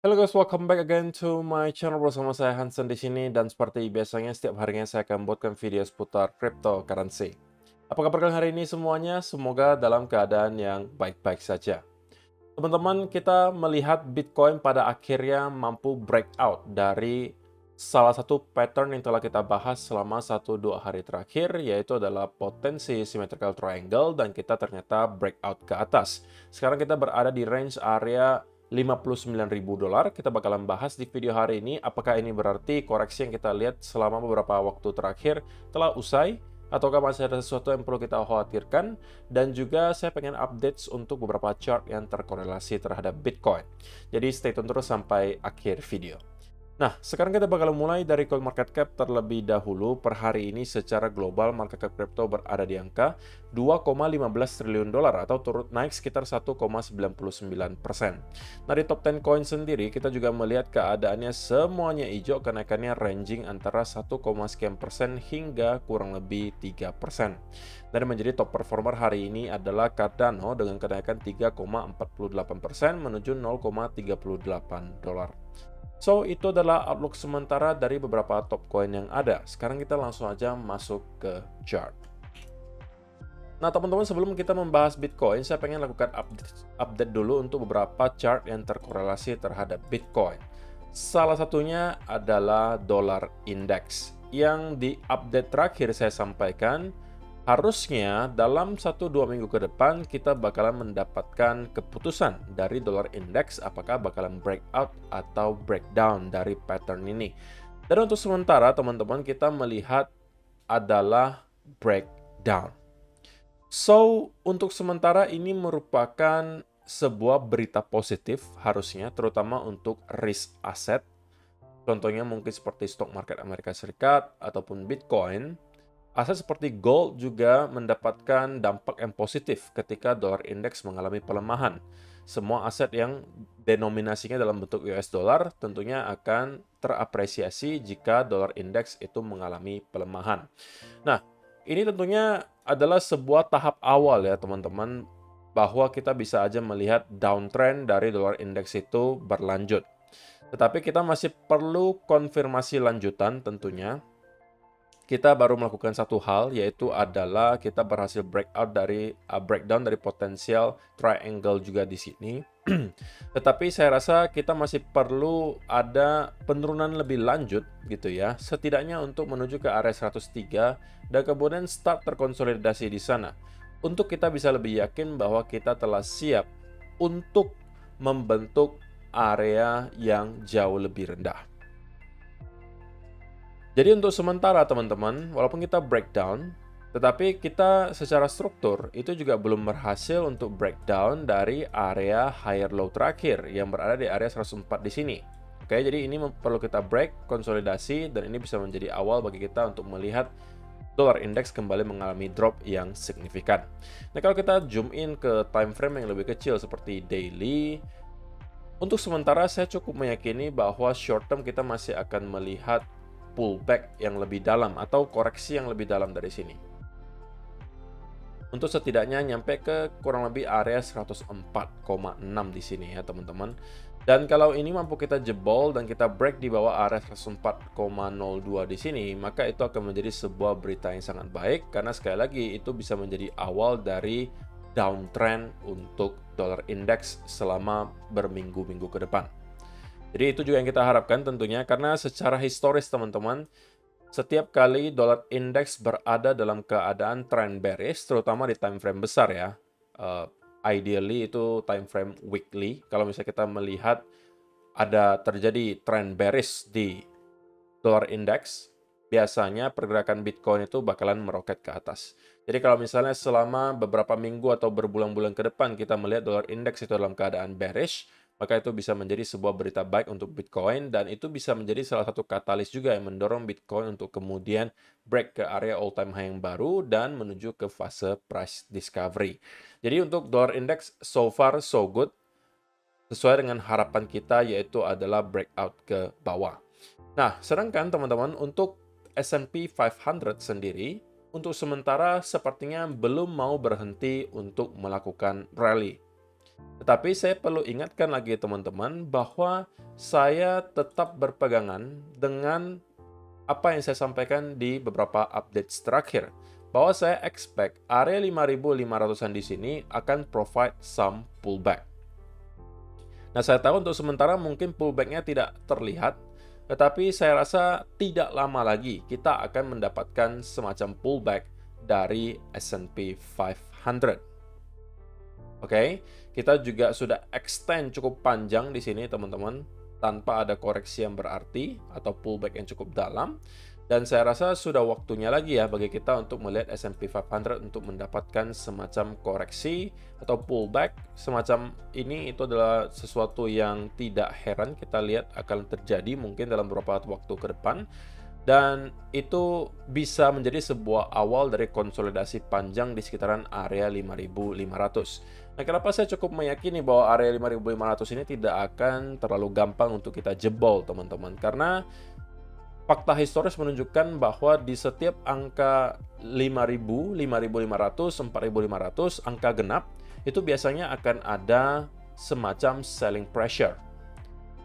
Halo guys, welcome back again to my channel bersama saya Hansen di sini dan seperti biasanya setiap harinya saya akan buatkan video seputar cryptocurrency. Apa kabar kalian hari ini semuanya? Semoga dalam keadaan yang baik-baik saja. Teman-teman, kita melihat Bitcoin pada akhirnya mampu breakout dari salah satu pattern yang telah kita bahas selama 1-2 hari terakhir, yaitu adalah potensi symmetrical triangle, dan kita ternyata breakout ke atas. Sekarang kita berada di range area $59.000. Kita bakalan bahas di video hari ini, apakah ini berarti koreksi yang kita lihat selama beberapa waktu terakhir telah usai, ataukah masih ada sesuatu yang perlu kita khawatirkan, dan juga saya pengen updates untuk beberapa chart yang terkorelasi terhadap Bitcoin. Jadi stay tune terus sampai akhir video. Nah, sekarang kita bakal mulai dari coin market cap terlebih dahulu. Per hari ini secara global market cap crypto berada di angka 2,15 triliun dolar atau turut naik sekitar 1,99%. Nah, di top 10 coin sendiri kita juga melihat keadaannya semuanya hijau, kenaikannya ranging antara 1, sekian persen hingga kurang lebih 3%. Dan menjadi top performer hari ini adalah Cardano dengan kenaikan 3,48% menuju 0,38 dolar. So, itu adalah outlook sementara dari beberapa top coin yang ada. Sekarang kita langsung aja masuk ke chart. Nah, teman-teman, sebelum kita membahas Bitcoin, saya pengen lakukan update dulu untuk beberapa chart yang terkorelasi terhadap Bitcoin. Salah satunya adalah dollar index. Yang di update terakhir saya sampaikan, harusnya dalam 1-2 minggu ke depan kita bakalan mendapatkan keputusan dari dollar index apakah bakalan breakout atau breakdown dari pattern ini. Dan untuk sementara teman-teman kita melihat adalah breakdown. So, untuk sementara ini merupakan sebuah berita positif harusnya, terutama untuk risk asset. Contohnya mungkin seperti stock market Amerika Serikat ataupun Bitcoin. Aset seperti gold juga mendapatkan dampak yang positif ketika dolar indeks mengalami pelemahan. Semua aset yang denominasinya dalam bentuk US dollar tentunya akan terapresiasi jika dolar indeks itu mengalami pelemahan. Nah, ini tentunya adalah sebuah tahap awal ya teman-teman, bahwa kita bisa aja melihat downtrend dari dolar indeks itu berlanjut. Tetapi kita masih perlu konfirmasi lanjutan tentunya. Kita baru melakukan satu hal, yaitu adalah kita berhasil breakdown dari potensial triangle juga di sini. Tetapi saya rasa kita masih perlu ada penurunan lebih lanjut gitu ya, setidaknya untuk menuju ke area 103 dan kemudian start terkonsolidasi di sana. Untuk kita bisa lebih yakin bahwa kita telah siap untuk membentuk area yang jauh lebih rendah. Jadi untuk sementara teman-teman, walaupun kita breakdown, tetapi kita secara struktur itu juga belum berhasil untuk breakdown dari area higher low terakhir yang berada di area 104 di sini. Oke, jadi ini perlu kita break, konsolidasi, dan ini bisa menjadi awal bagi kita untuk melihat dolar index kembali mengalami drop yang signifikan. Nah, kalau kita zoom in ke time frame yang lebih kecil seperti daily, untuk sementara saya cukup meyakini bahwa short term kita masih akan melihat pullback yang lebih dalam atau koreksi yang lebih dalam dari sini. Untuk setidaknya nyampe ke kurang lebih area 104,6 di sini ya teman-teman. Dan kalau ini mampu kita jebol dan kita break di bawah area 104,02 di sini, maka itu akan menjadi sebuah berita yang sangat baik karena sekali lagi itu bisa menjadi awal dari downtrend untuk dollar index selama berminggu-minggu ke depan. Jadi itu juga yang kita harapkan tentunya, karena secara historis teman-teman, setiap kali dolar index berada dalam keadaan trend bearish, terutama di time frame besar ya, ideally itu time frame weekly, kalau misalnya kita melihat ada terjadi trend bearish di dolar index, biasanya pergerakan Bitcoin itu bakalan meroket ke atas. Jadi kalau misalnya selama beberapa minggu atau berbulan-bulan ke depan kita melihat dolar index itu dalam keadaan bearish, maka itu bisa menjadi sebuah berita baik untuk Bitcoin, dan itu bisa menjadi salah satu katalis juga yang mendorong Bitcoin untuk kemudian break ke area all time high yang baru dan menuju ke fase price discovery. Jadi untuk dolar index so far so good, sesuai dengan harapan kita yaitu adalah breakout ke bawah. Nah, sedangkan teman-teman untuk S&P 500 sendiri, untuk sementara sepertinya belum mau berhenti untuk melakukan rally. Tetapi saya perlu ingatkan lagi teman-teman bahwa saya tetap berpegangan dengan apa yang saya sampaikan di beberapa update terakhir, bahwa saya expect area 5.500-an di sini akan provide some pullback. Nah, saya tahu untuk sementara mungkin pullback-nya tidak terlihat, tetapi saya rasa tidak lama lagi kita akan mendapatkan semacam pullback dari S&P 500. Oke, kita juga sudah extend cukup panjang di sini, teman-teman, tanpa ada koreksi yang berarti atau pullback yang cukup dalam. Dan saya rasa sudah waktunya lagi ya bagi kita untuk melihat S&P 500 untuk mendapatkan semacam koreksi atau pullback semacam ini. Itu adalah sesuatu yang tidak heran kita lihat akan terjadi mungkin dalam beberapa waktu ke depan. Dan itu bisa menjadi sebuah awal dari konsolidasi panjang di sekitaran area 5.500. Nah, kenapa saya cukup meyakini bahwa area 5.500 ini tidak akan terlalu gampang untuk kita jebol, teman-teman? Karena fakta historis menunjukkan bahwa di setiap angka 5.000, 5.500, 4.500, angka genap, itu biasanya akan ada semacam selling pressure.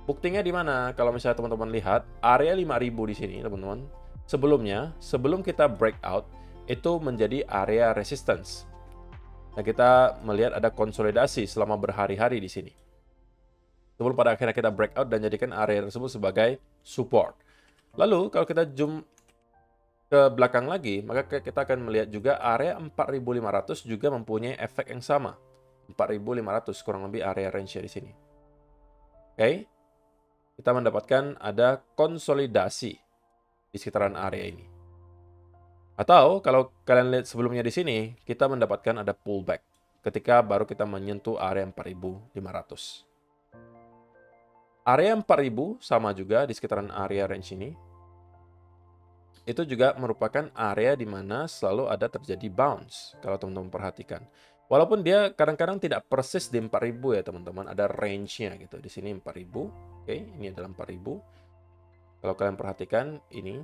Buktinya di mana? Kalau misalnya teman-teman lihat, area 5.000 di sini, teman-teman, sebelum kita breakout, itu menjadi area resistance. Nah, kita melihat ada konsolidasi selama berhari-hari di sini. Sebelum pada akhirnya kita breakout dan jadikan area tersebut sebagai support. Lalu, kalau kita zoom ke belakang lagi, maka kita akan melihat juga area 4.500 juga mempunyai efek yang sama. 4.500 kurang lebih area range di sini. Oke. Kita mendapatkan ada konsolidasi di sekitaran area ini. Atau kalau kalian lihat sebelumnya di sini, kita mendapatkan ada pullback ketika baru kita menyentuh area 4.500. Area 4.000 sama juga di sekitaran area range ini. Itu juga merupakan area di mana selalu ada terjadi bounce, kalau teman-teman perhatikan. Walaupun dia kadang-kadang tidak persis di 4.000 ya teman-teman, ada range-nya gitu. Di sini 4.000, oke, ini adalah 4.000. Kalau kalian perhatikan, ini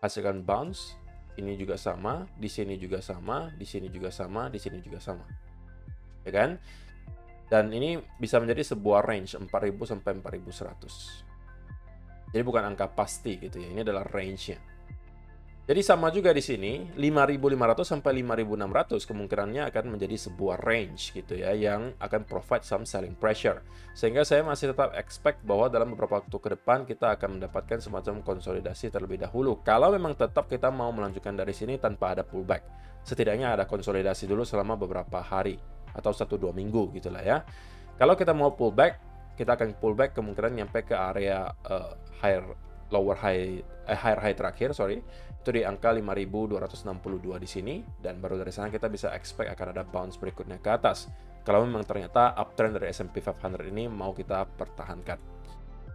hasilkan bounce, ini juga sama, di sini juga sama, di sini juga sama, di sini juga sama. Ya kan? Dan ini bisa menjadi sebuah range 4.000 sampai 4.100. Jadi bukan angka pasti gitu ya, ini adalah range-nya. Jadi sama juga di sini, 5.500 sampai 5.600 kemungkinannya akan menjadi sebuah range gitu ya, yang akan provide some selling pressure. Sehingga saya masih tetap expect bahwa dalam beberapa waktu ke depan kita akan mendapatkan semacam konsolidasi terlebih dahulu. Kalau memang tetap kita mau melanjutkan dari sini tanpa ada pullback. Setidaknya ada konsolidasi dulu selama beberapa hari atau 1-2 minggu gitulah ya. Kalau kita mau pullback, kita akan pullback kemungkinan nyampe ke area higher high terakhir, itu di angka 5.262 di sini, dan baru dari sana kita bisa expect akan ada bounce berikutnya ke atas. Kalau memang ternyata uptrend dari S&P 500 ini mau kita pertahankan.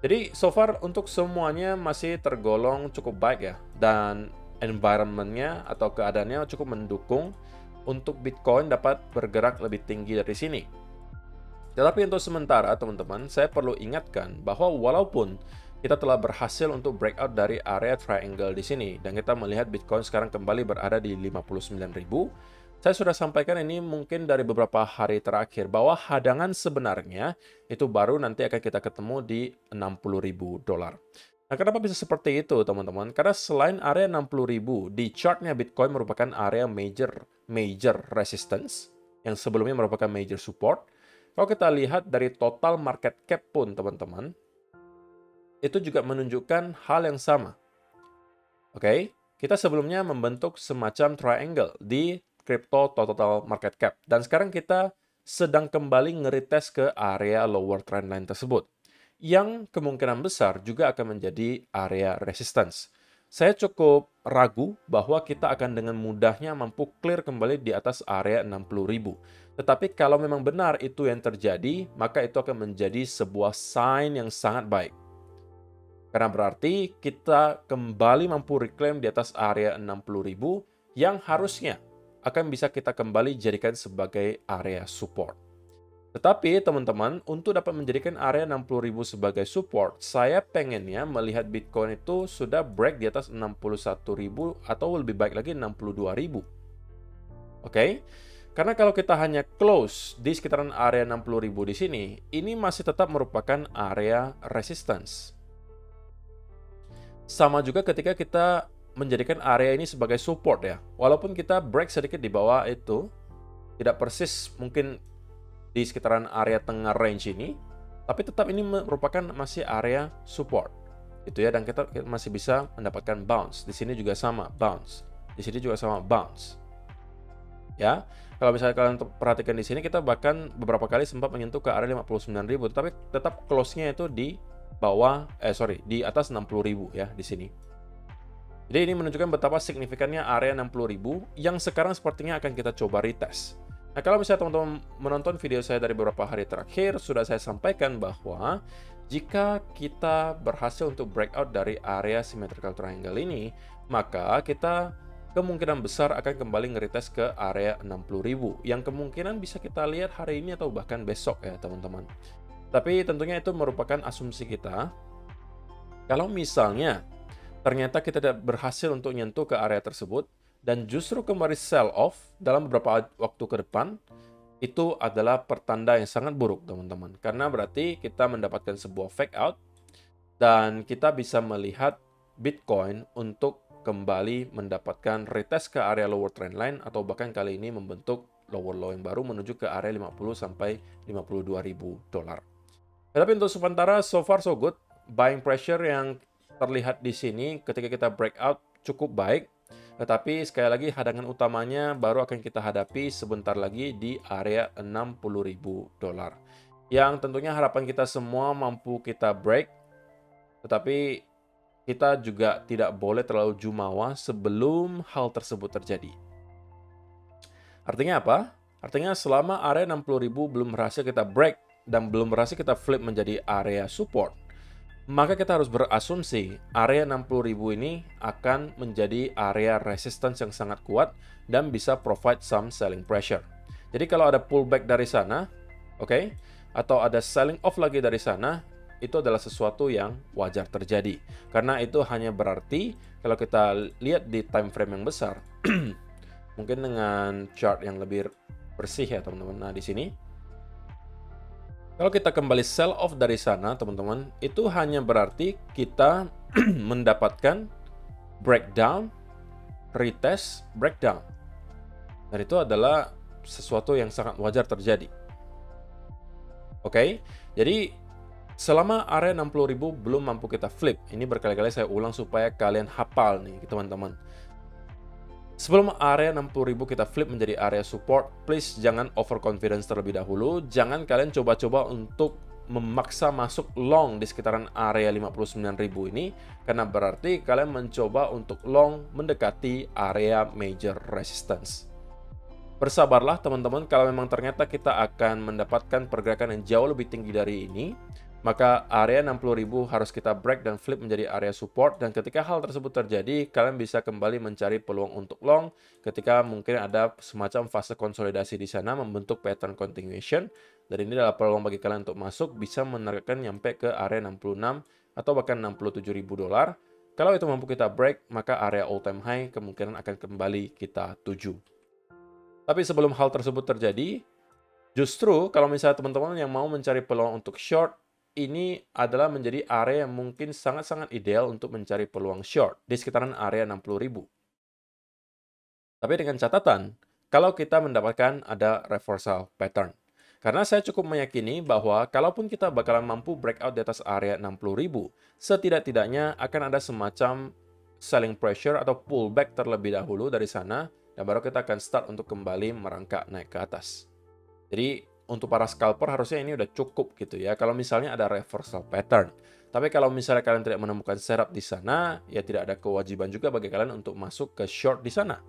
Jadi so far untuk semuanya masih tergolong cukup baik ya, dan environment-nya atau keadaannya cukup mendukung untuk Bitcoin dapat bergerak lebih tinggi dari sini. Tetapi untuk sementara teman-teman, saya perlu ingatkan bahwa walaupun kita telah berhasil untuk breakout dari area triangle di sini, dan kita melihat Bitcoin sekarang kembali berada di 59.000. Saya sudah sampaikan ini mungkin dari beberapa hari terakhir, bahwa hadangan sebenarnya itu baru nanti akan kita ketemu di $60.000. Nah, kenapa bisa seperti itu, teman-teman? Karena selain area 60.000, di chartnya Bitcoin merupakan area major resistance, yang sebelumnya merupakan major support. Kalau kita lihat dari total market cap pun, teman-teman, itu juga menunjukkan hal yang sama. Oke, kita sebelumnya membentuk semacam triangle di crypto total market cap. Dan sekarang kita sedang kembali ngeretest ke area lower trend line tersebut, yang kemungkinan besar juga akan menjadi area resistance. Saya cukup ragu bahwa kita akan dengan mudahnya mampu clear kembali di atas area 60.000. Tetapi kalau memang benar itu yang terjadi, maka itu akan menjadi sebuah sign yang sangat baik. Karena berarti kita kembali mampu reclaim di atas area 60.000 yang harusnya akan bisa kita kembali jadikan sebagai area support. Tetapi teman-teman, untuk dapat menjadikan area 60.000 sebagai support, saya pengennya melihat Bitcoin itu sudah break di atas 61.000 atau lebih baik lagi 62.000. Oke? Karena kalau kita hanya close di sekitaran area 60.000 di sini, ini masih tetap merupakan area resistance. Sama juga ketika kita menjadikan area ini sebagai support ya. Walaupun kita break sedikit di bawah itu, tidak persis mungkin di sekitaran area tengah range ini, tapi tetap ini merupakan masih area support. Itu ya, dan kita masih bisa mendapatkan bounce. Di sini juga sama, bounce. Di sini juga sama, bounce. Ya, kalau misalnya kalian perhatikan di sini, kita bahkan beberapa kali sempat menyentuh ke area 59.000, tapi tetap close-nya itu di bawah, di atas 60.000 ya di sini. Jadi ini menunjukkan betapa signifikannya area 60.000 yang sekarang sepertinya akan kita coba retest. Nah, kalau misalnya teman-teman menonton video saya dari beberapa hari terakhir, sudah saya sampaikan bahwa jika kita berhasil untuk breakout dari area symmetrical triangle ini, maka kita kemungkinan besar akan kembali nge-retest ke area 60.000 yang kemungkinan bisa kita lihat hari ini atau bahkan besok ya teman-teman. Tapi tentunya itu merupakan asumsi kita. Kalau misalnya ternyata kita tidak berhasil untuk nyentuh ke area tersebut dan justru kembali sell off dalam beberapa waktu ke depan, itu adalah pertanda yang sangat buruk teman-teman. Karena berarti kita mendapatkan sebuah fake out dan kita bisa melihat Bitcoin untuk kembali mendapatkan retest ke area lower trend line atau bahkan kali ini membentuk lower low yang baru menuju ke area 50 sampai 52.000 dolar. Tapi untuk sementara so far so good. Buying pressure yang terlihat di sini ketika kita breakout cukup baik. Tetapi sekali lagi hadangan utamanya baru akan kita hadapi sebentar lagi di area 60.000 dolar. Yang tentunya harapan kita semua mampu kita break. Tetapi kita juga tidak boleh terlalu jumawa sebelum hal tersebut terjadi. Artinya apa? Artinya selama area 60.000 belum berhasil kita break dan belum berhasil kita flip menjadi area support, maka kita harus berasumsi area 60.000 ini akan menjadi area resistance yang sangat kuat dan bisa provide some selling pressure. Jadi kalau ada pullback dari sana, atau ada selling off lagi dari sana, itu adalah sesuatu yang wajar terjadi. Karena itu hanya berarti kalau kita lihat di time frame yang besar, mungkin dengan chart yang lebih bersih ya teman-teman. Nah di sini, kalau kita kembali sell off dari sana teman-teman, itu hanya berarti kita mendapatkan breakdown, retest, breakdown. Dan itu adalah sesuatu yang sangat wajar terjadi. Jadi selama area 60.000 belum mampu kita flip, ini berkali-kali saya ulang supaya kalian hafal nih teman-teman. Sebelum area 60.000 kita flip menjadi area support, please jangan overconfidence terlebih dahulu. Jangan kalian coba-coba untuk memaksa masuk long di sekitaran area 59.000 ini, karena berarti kalian mencoba untuk long mendekati area major resistance. Bersabarlah teman-teman, kalau memang ternyata kita akan mendapatkan pergerakan yang jauh lebih tinggi dari ini, maka area 60.000 harus kita break dan flip menjadi area support, dan ketika hal tersebut terjadi, kalian bisa kembali mencari peluang untuk long ketika mungkin ada semacam fase konsolidasi di sana membentuk pattern continuation, dan ini adalah peluang bagi kalian untuk masuk, bisa menargetkan nyampe ke area 66 atau bahkan 67.000 dolar. Kalau itu mampu kita break, maka area all time high kemungkinan akan kembali kita tuju. Tapi sebelum hal tersebut terjadi, justru kalau misalnya teman-teman yang mau mencari peluang untuk short, ini adalah menjadi area yang mungkin sangat-sangat ideal untuk mencari peluang short di sekitaran area 60.000. Tapi dengan catatan, kalau kita mendapatkan ada reversal pattern. Karena saya cukup meyakini bahwa kalaupun kita bakalan mampu breakout di atas area 60.000, setidak-tidaknya akan ada semacam selling pressure atau pullback terlebih dahulu dari sana, dan baru kita akan start untuk kembali merangkak naik ke atas. Jadi untuk para scalper harusnya ini udah cukup gitu ya, kalau misalnya ada reversal pattern. Tapi kalau misalnya kalian tidak menemukan setup di sana, ya tidak ada kewajiban juga bagi kalian untuk masuk ke short di sana.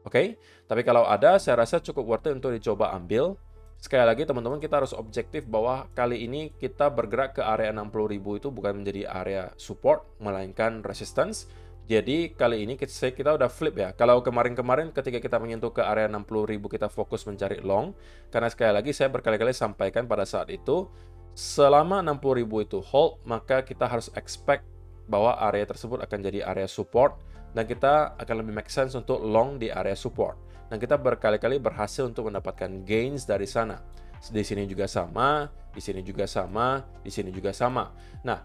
Tapi kalau ada, saya rasa cukup worth it untuk dicoba ambil. Sekali lagi teman-teman, kita harus objektif bahwa kali ini kita bergerak ke area 60.000 itu bukan menjadi area support, melainkan resistance. Jadi kali ini kita udah flip ya. Kalau kemarin-kemarin ketika kita menyentuh ke area 60.000 kita fokus mencari long. Karena sekali lagi saya berkali-kali sampaikan pada saat itu, selama 60.000 itu hold, maka kita harus expect bahwa area tersebut akan jadi area support. Dan kita akan lebih make sense untuk long di area support. dan kita berkali-kali berhasil untuk mendapatkan gains dari sana. Di sini juga sama, di sini juga sama, di sini juga sama. Nah,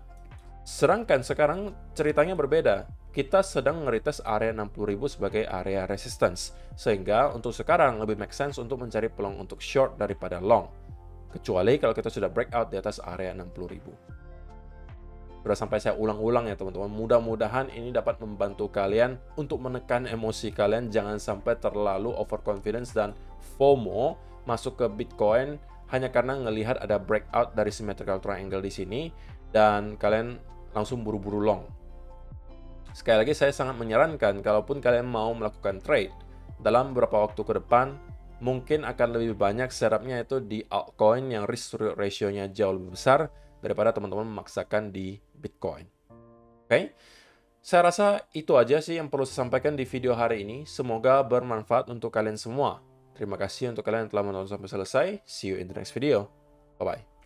sedangkan sekarang ceritanya berbeda. Kita sedang nge-retest area 60.000 sebagai area resistance. Sehingga untuk sekarang lebih make sense untuk mencari peluang untuk short daripada long. Kecuali kalau kita sudah breakout di atas area 60.000. Sudah sampai saya ulang-ulang ya teman-teman. Mudah-mudahan ini dapat membantu kalian untuk menekan emosi kalian. Jangan sampai terlalu overconfidence dan FOMO masuk ke Bitcoin hanya karena ngelihat ada breakout dari symmetrical triangle di sini dan kalian langsung buru-buru long. Sekali lagi saya sangat menyarankan kalaupun kalian mau melakukan trade dalam beberapa waktu ke depan, mungkin akan lebih banyak setupnya itu di altcoin yang risk ratio-nya jauh lebih besar daripada teman-teman memaksakan di Bitcoin. Oke? Saya rasa itu aja sih yang perlu saya sampaikan di video hari ini. Semoga bermanfaat untuk kalian semua. Terima kasih untuk kalian yang telah menonton sampai selesai. See you in the next video. Bye-bye.